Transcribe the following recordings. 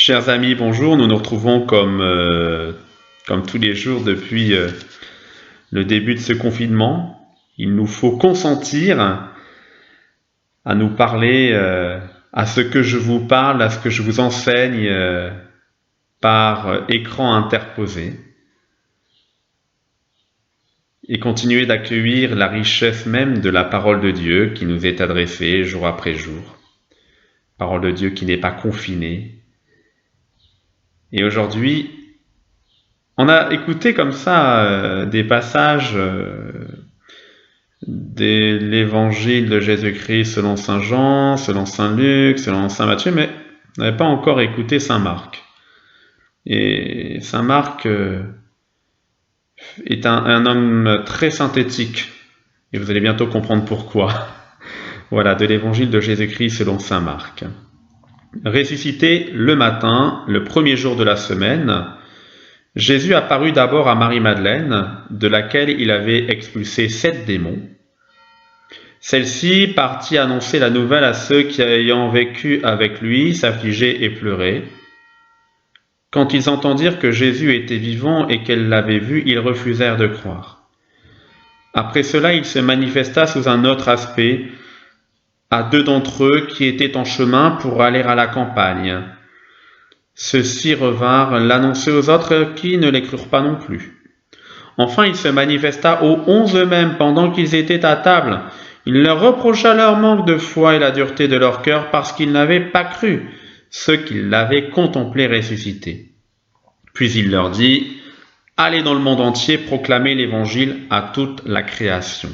Chers amis, bonjour. Nous nous retrouvons comme tous les jours depuis le début de ce confinement. Il nous faut consentir à nous parler, à ce que je vous parle, à ce que je vous enseigne par écran interposé. Et continuer d'accueillir la richesse même de la parole de Dieu qui nous est adressée jour après jour. Parole de Dieu qui n'est pas confinée. Et aujourd'hui, on a écouté comme ça des passages de l'évangile de Jésus-Christ selon Saint Jean, selon Saint Luc, selon Saint Matthieu, mais on n'avait pas encore écouté Saint Marc. Et Saint Marc est un homme très synthétique, et vous allez bientôt comprendre pourquoi. Voilà, de l'évangile de Jésus-Christ selon Saint Marc. Ressuscité le matin, le premier jour de la semaine, Jésus apparut d'abord à Marie-Madeleine, de laquelle il avait expulsé 7 démons. Celle-ci partit annoncer la nouvelle à ceux qui, ayant vécu avec lui, s'affligeaient et pleuraient. Quand ils entendirent que Jésus était vivant et qu'elle l'avait vu, ils refusèrent de croire. Après cela, il se manifesta sous un autre aspect à 2 d'entre eux qui étaient en chemin pour aller à la campagne. Ceux-ci revinrent l'annoncer aux autres qui ne les crurent pas non plus. Enfin, il se manifesta aux 11 eux-mêmes pendant qu'ils étaient à table. Il leur reprocha leur manque de foi et la dureté de leur cœur parce qu'ils n'avaient pas cru ceux qui l'avaient contemplé ressuscité. Puis il leur dit : « Allez dans le monde entier proclamer l'évangile à toute la création. »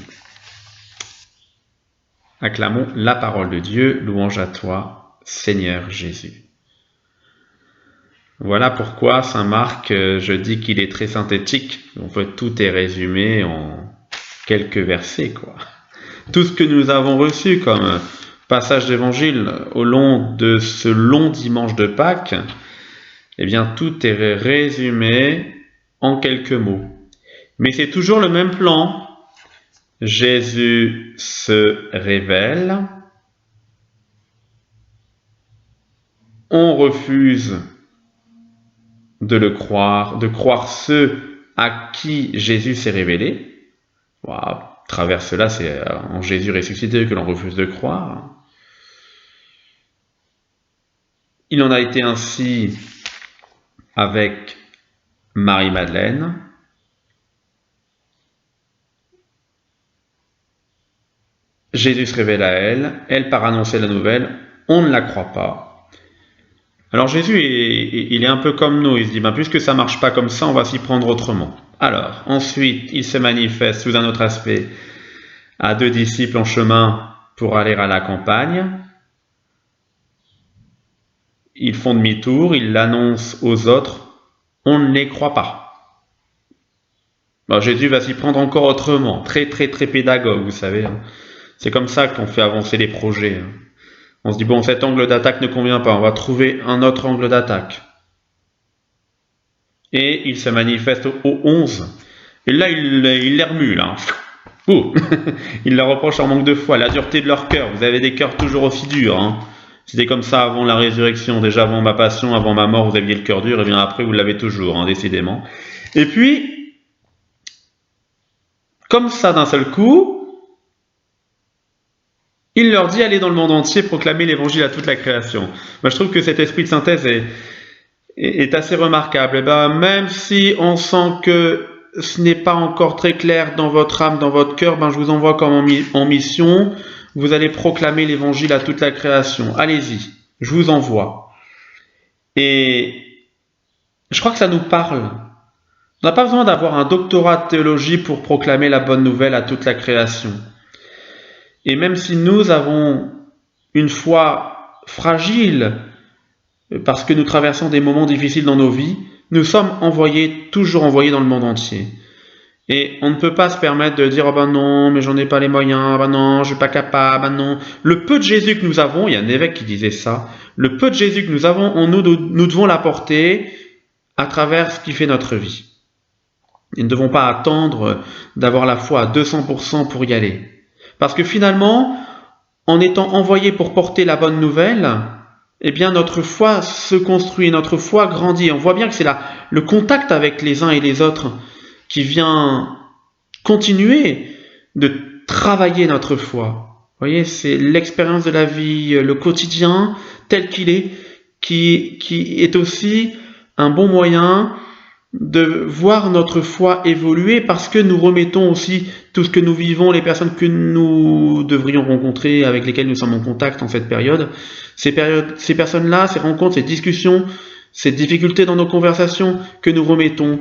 Acclamons la parole de Dieu, louange à toi, Seigneur Jésus. Voilà pourquoi Saint Marc, je dis qu'il est très synthétique. En fait, tout est résumé en quelques versets, quoi. Tout ce que nous avons reçu comme passage d'évangile au long de ce long dimanche de Pâques, eh bien, tout est résumé en quelques mots. Mais c'est toujours le même plan. Jésus se révèle. On refuse de le croire, de croire ceux à qui Jésus s'est révélé. Wow. À travers cela, c'est en Jésus ressuscité que l'on refuse de croire. Il en a été ainsi avec Marie-Madeleine. Jésus se révèle à elle, elle part annoncer la nouvelle, on ne la croit pas. Alors Jésus, il est un peu comme nous, il se dit, puisque ça ne marche pas comme ça, on va s'y prendre autrement. Alors, ensuite, il se manifeste sous un autre aspect à 2 disciples en chemin pour aller à la campagne. Ils font demi-tour, ils l'annoncent aux autres, on ne les croit pas. Alors, Jésus va s'y prendre encore autrement, très pédagogue, vous savez. C'est comme ça qu'on fait avancer les projets. On se dit, bon, cet angle d'attaque ne convient pas, on va trouver un autre angle d'attaque. Et il se manifeste aux 11. Et là, il les remue, là. Il leur reproche leur manque de foi, la dureté de leur cœur. Vous avez des cœurs toujours aussi durs. C'était comme ça avant la résurrection, déjà avant ma passion, avant ma mort, vous aviez le cœur dur, et bien après, vous l'avez toujours, décidément. Et puis, comme ça d'un seul coup, il leur dit, allez dans le monde entier, proclamer l'évangile à toute la création. Moi, je trouve que cet esprit de synthèse est assez remarquable. Et même si on sent que ce n'est pas encore très clair dans votre âme, dans votre cœur, je vous envoie comme en mission. Vous allez proclamer l'évangile à toute la création. Allez-y, je vous envoie. Et je crois que ça nous parle. On n'a pas besoin d'avoir un doctorat de théologie pour proclamer la bonne nouvelle à toute la création. Et même si nous avons une foi fragile, parce que nous traversons des moments difficiles dans nos vies, nous sommes toujours envoyés dans le monde entier. Et on ne peut pas se permettre de dire « oh non, mais j'en ai pas les moyens, non, je suis pas capable, non ». Le peu de Jésus que nous avons, il y a un évêque qui disait ça, le peu de Jésus que nous avons, nous devons l'apporter à travers ce qui fait notre vie. Et nous ne devons pas attendre d'avoir la foi à 200% pour y aller. Parce que finalement, en étant envoyés pour porter la bonne nouvelle, eh bien notre foi se construit, notre foi grandit. On voit bien que c'est là le contact avec les uns et les autres qui vient continuer de travailler notre foi. Vous voyez, c'est l'expérience de la vie, le quotidien tel qu'il est, qui est aussi un bon moyen de voir notre foi évoluer parce que nous remettons aussi tout ce que nous vivons, les personnes que nous devrions rencontrer, avec lesquelles nous sommes en contact en cette période. Ces personnes-là, ces rencontres, ces discussions, ces difficultés dans nos conversations que nous remettons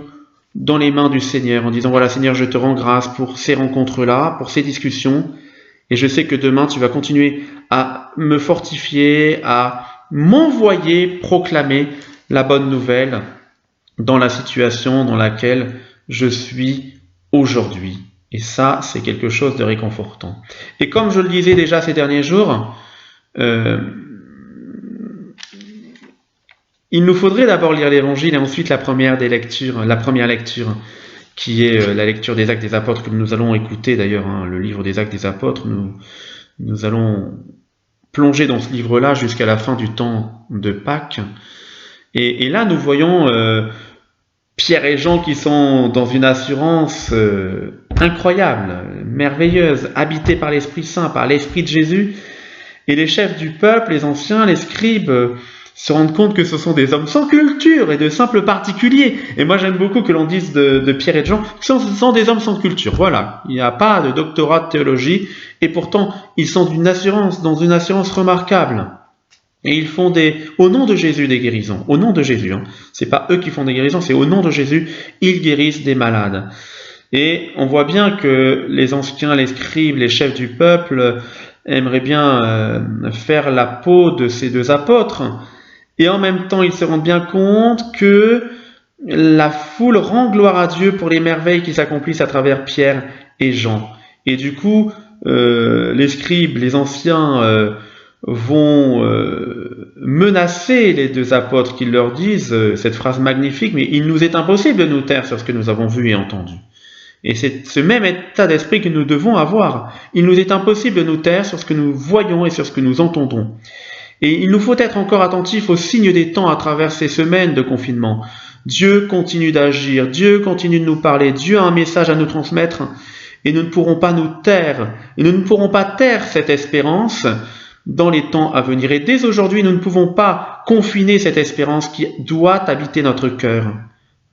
dans les mains du Seigneur en disant voilà Seigneur, je te rends grâce pour ces rencontres-là, pour ces discussions, et je sais que demain tu vas continuer à me fortifier, à m'envoyer proclamer la bonne nouvelle dans la situation dans laquelle je suis aujourd'hui. Et ça, c'est quelque chose de réconfortant. Et comme je le disais déjà ces derniers jours, il nous faudrait d'abord lire l'Évangile et ensuite la première lecture, qui est la lecture des Actes des Apôtres que nous allons écouter d'ailleurs, le livre des Actes des Apôtres. Nous allons plonger dans ce livre-là jusqu'à la fin du temps de Pâques. Et là, nous voyons Pierre et Jean qui sont dans une assurance incroyable, merveilleuse, habités par l'Esprit Saint, par l'Esprit de Jésus. Et les chefs du peuple, les anciens, les scribes, se rendent compte que ce sont des hommes sans culture et de simples particuliers. Et moi j'aime beaucoup que l'on dise de Pierre et de Jean que ce sont des hommes sans culture. Voilà, il n'y a pas de doctorat de théologie et pourtant ils sont dans une assurance remarquable. Et ils font au nom de Jésus des guérisons. Au nom de Jésus, c'est pas eux qui font des guérisons, c'est au nom de Jésus, ils guérissent des malades. Et on voit bien que les anciens, les scribes, les chefs du peuple aimeraient bien faire la peau de ces deux apôtres. Et en même temps, ils se rendent bien compte que la foule rend gloire à Dieu pour les merveilles qui s'accomplissent à travers Pierre et Jean. Et du coup, les scribes, les anciens vont menacer les deux apôtres qui leur disent cette phrase magnifique, mais il nous est impossible de nous taire sur ce que nous avons vu et entendu. Et c'est ce même état d'esprit que nous devons avoir. Il nous est impossible de nous taire sur ce que nous voyons et sur ce que nous entendons. Et il nous faut être encore attentifs aux signes des temps à travers ces semaines de confinement. Dieu continue d'agir, Dieu continue de nous parler, Dieu a un message à nous transmettre et nous ne pourrons pas nous taire. Et nous ne pourrons pas taire cette espérance dans les temps à venir. Et dès aujourd'hui, nous ne pouvons pas confiner cette espérance qui doit habiter notre cœur.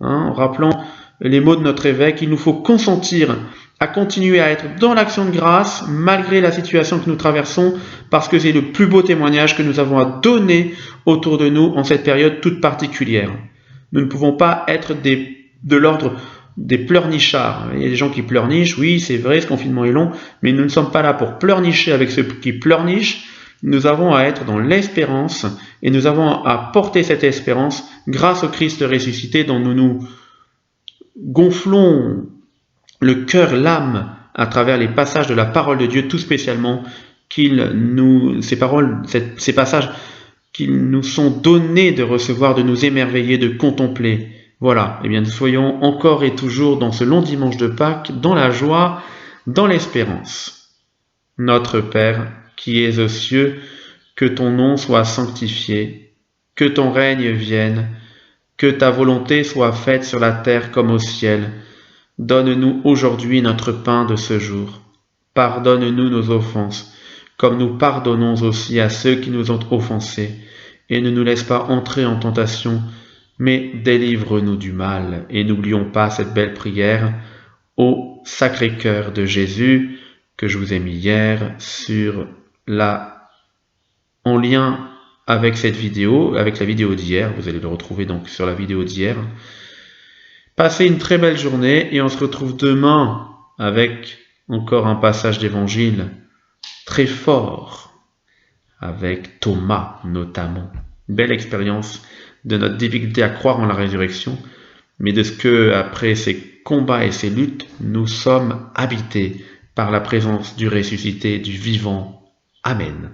En rappelant les mots de notre évêque, il nous faut consentir à continuer à être dans l'action de grâce malgré la situation que nous traversons parce que c'est le plus beau témoignage que nous avons à donner autour de nous en cette période toute particulière. Nous ne pouvons pas être de l'ordre des pleurnichards. Il y a des gens qui pleurnichent, oui c'est vrai, ce confinement est long, mais nous ne sommes pas là pour pleurnicher avec ceux qui pleurnichent. Nous avons à être dans l'espérance et nous avons à porter cette espérance grâce au Christ ressuscité dont nous nous gonflons le cœur, l'âme à travers les passages de la parole de Dieu, tout spécialement ces passages qu'ils nous sont donnés de recevoir, de nous émerveiller, de contempler. Voilà, eh bien nous soyons encore et toujours dans ce long dimanche de Pâques, dans la joie, dans l'espérance. Notre Père, qui es aux cieux, que ton nom soit sanctifié, que ton règne vienne, que ta volonté soit faite sur la terre comme au ciel. Donne-nous aujourd'hui notre pain de ce jour. Pardonne-nous nos offenses, comme nous pardonnons aussi à ceux qui nous ont offensés. Et ne nous laisse pas entrer en tentation, mais délivre-nous du mal. Et n'oublions pas cette belle prière au Sacré-Cœur de Jésus que je vous ai mis hier en lien avec cette vidéo, avec la vidéo d'hier. Vous allez le retrouver donc sur la vidéo d'hier. Passez une très belle journée et on se retrouve demain avec encore un passage d'évangile très fort avec Thomas notamment. Une belle expérience de notre difficulté à croire en la résurrection, mais de ce que, après ces combats et ces luttes, nous sommes habités par la présence du ressuscité, du vivant. Amen.